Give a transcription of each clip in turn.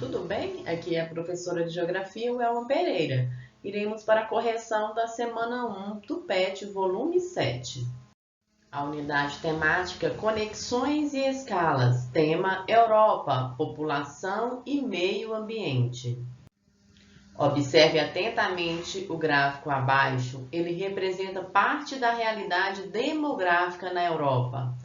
tudo bem? Aqui é a professora de Geografia, Welma Pereira. Iremos para a correção da semana 1 do PET, volume 7. A unidade temática Conexões e Escalas, tema Europa, População e Meio Ambiente. Observe atentamente o gráfico abaixo, ele representa parte da realidade demográfica na Europa.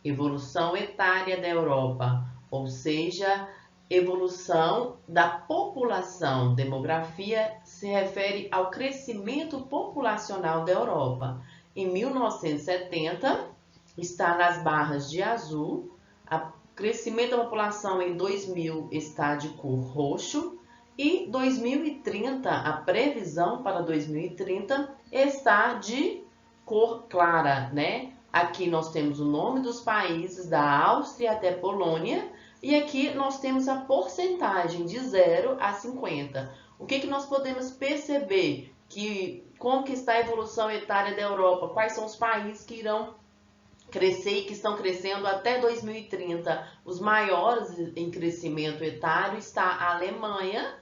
Evolução etária da Europa, ou seja, evolução da população. Demografia se refere ao crescimento populacional da Europa. Em 1970, está nas barras de azul, o crescimento da população em 2000 está de cor roxo e 2030, a previsão para 2030 está de cor clara, né? Aqui nós temos o nome dos países, da Áustria até Polônia, e aqui nós temos a porcentagem de 0 a 50. O que nós podemos perceber? Como que está a evolução etária da Europa? Quais são os países que irão crescer e que estão crescendo até 2030? Os maiores em crescimento etário está a Alemanha,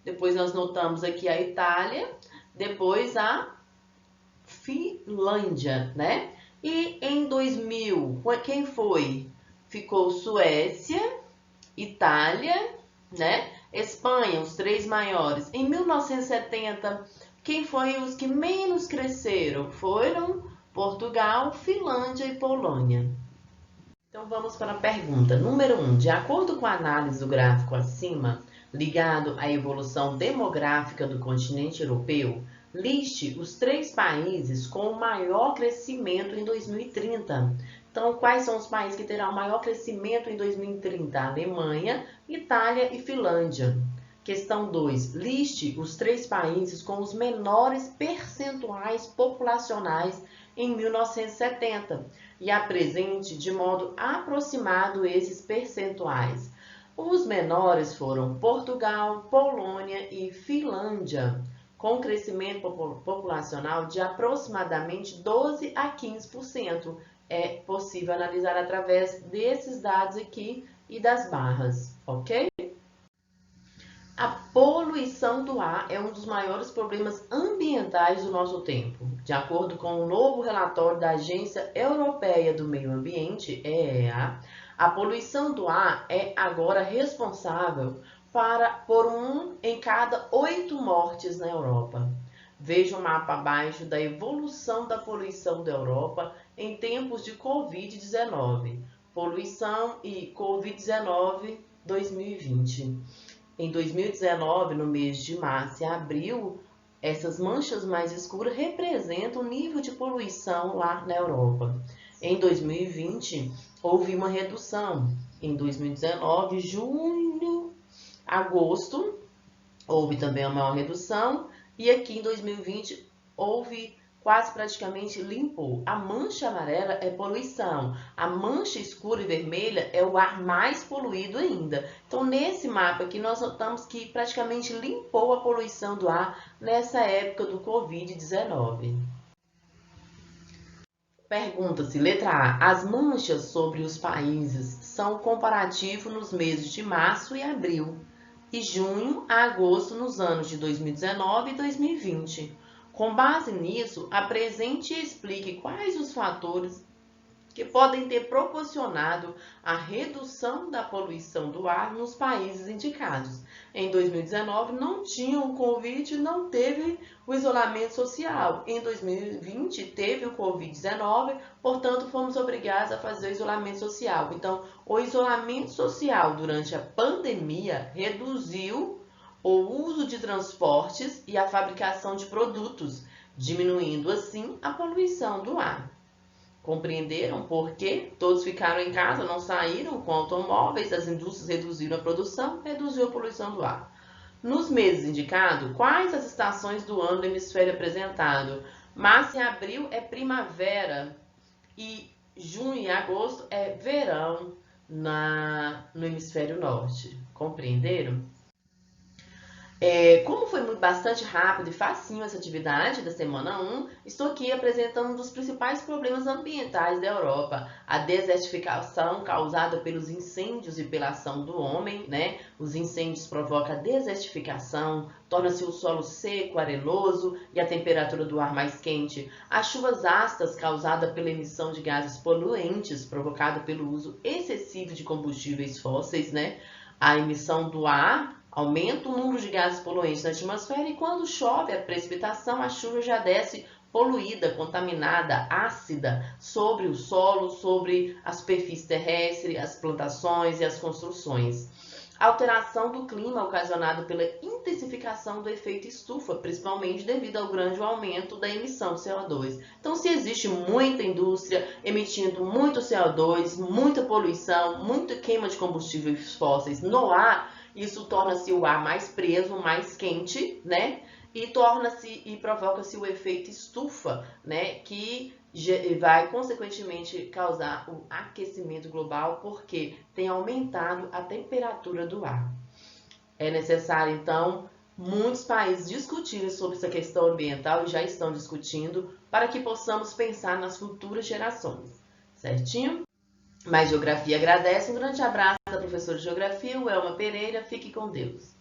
depois nós notamos aqui a Itália, depois a Finlândia, né? E em 2000, quem foi? Ficou Suécia, Itália, né? Espanha, os três maiores. Em 1970, quem foi os que menos cresceram? Foram Portugal, Finlândia e Polônia. Então vamos para a pergunta número 1. De acordo com a análise do gráfico acima, ligado à evolução demográfica do continente europeu, liste os 3 países com o maior crescimento em 2030. Então, quais são os países que terão maior crescimento em 2030? Alemanha, Itália e Finlândia. Questão 2. Liste os 3 países com os menores percentuais populacionais em 1970 e apresente de modo aproximado esses percentuais. Os menores foram Portugal, Polônia e Finlândia, com crescimento populacional de aproximadamente 12 a 15%. É possível analisar através desses dados aqui e das barras, ok? A poluição do ar é um dos maiores problemas ambientais do nosso tempo. De acordo com o novo relatório da Agência Europeia do Meio Ambiente, EEA, a poluição do ar é agora responsável por 1 em cada 8 mortes na Europa. Veja o mapa abaixo da evolução da poluição da Europa em tempos de Covid-19. Poluição e Covid-19 2020. Em 2019, no mês de março e abril, essas manchas mais escuras representam o nível de poluição lá na Europa. Em 2020, houve uma redução. Em 2019, junho, agosto, houve também uma maior redução. E aqui em 2020, houve quase praticamente limpou. A mancha amarela é poluição. A mancha escura e vermelha é o ar mais poluído ainda. Então, nesse mapa aqui, nós notamos que praticamente limpou a poluição do ar nessa época do Covid-19. Pergunta-se, letra A. As manchas sobre os países são comparativo nos meses de março e abril e junho a agosto nos anos de 2019 e 2020. Com base nisso, apresente e explique quais os fatores que podem ter proporcionado a redução da poluição do ar nos países indicados. Em 2019, não tinha o Covid, não teve o isolamento social. Em 2020, teve o Covid-19, portanto, fomos obrigados a fazer o isolamento social. Então, o isolamento social durante a pandemia reduziu o uso de transportes e a fabricação de produtos, diminuindo assim a poluição do ar. Compreenderam por que todos ficaram em casa, não saíram com automóveis, as indústrias reduziram a produção, reduziu a poluição do ar. Nos meses indicados, quais as estações do ano do hemisfério apresentado? Março e abril é primavera e junho e agosto é verão no hemisfério norte. Compreenderam? Como foi bastante rápido e facinho essa atividade da semana 1, estou aqui apresentando um dos principais problemas ambientais da Europa, a desertificação causada pelos incêndios e pela ação do homem, né? Os incêndios provocam a desertificação, torna-se o solo seco, arenoso e a temperatura do ar mais quente. As chuvas ácidas causadas pela emissão de gases poluentes, provocado pelo uso excessivo de combustíveis fósseis, né? A emissão do ar aumenta o número de gases poluentes na atmosfera e quando chove a precipitação, a chuva já desce poluída, contaminada, ácida sobre o solo, sobre a superfície terrestre, as plantações e as construções. A alteração do clima ocasionada pela intensificação do efeito estufa, principalmente devido ao grande aumento da emissão de CO2. Então, se existe muita indústria emitindo muito CO2, muita poluição, muita queima de combustíveis fósseis no ar, isso torna-se o ar mais preso, mais quente, né? E provoca-se o efeito estufa, né? Que vai consequentemente causar o aquecimento global porque tem aumentado a temperatura do ar. É necessário, então, muitos países discutirem sobre essa questão ambiental e já estão discutindo para que possamos pensar nas futuras gerações. Certinho? Mais Geografia agradece. Um grande abraço da professora de Geografia, Welma Pereira. Fique com Deus.